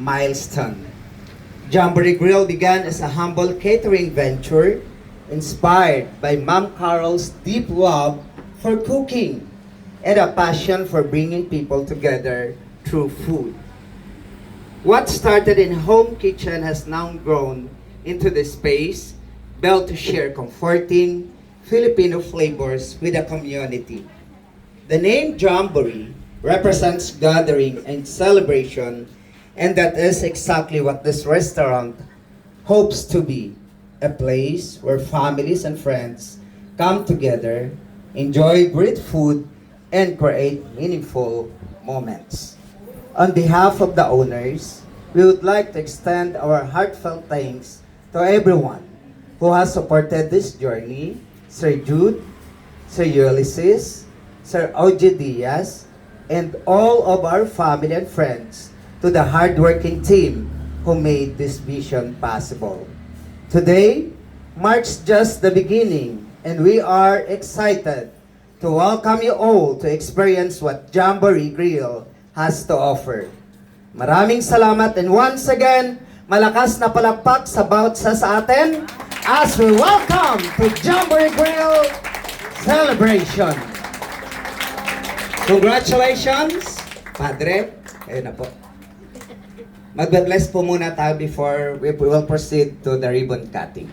milestone. Jamboree Grill began as a humble catering venture inspired by Mom Carol's deep love for cooking and a passion for bringing people together through food. What started in home kitchen has now grown into the space built to share comforting Filipino flavors with the community. The name Jamboree represents gathering and celebration, and that is exactly what this restaurant hopes to be. A place where families and friends come together, enjoy great food, and create meaningful moments. On behalf of the owners, we would like to extend our heartfelt thanks to everyone who has supported this journey, Sir Jude, Sir Ulysses, Sir OJ Diaz, and all of our family and friends, to the hardworking team who made this vision possible. Today marks just the beginning, and we are excited to welcome you all to experience what Jamboree Grill has to offer. Maraming salamat, and once again, malakas na palakpak sa bawat sa atin as we welcome to Jamboree Grill Celebration. Congratulations, Padre. Ayun na po. Magbe-bless po muna tayo before we will proceed to the ribbon cutting.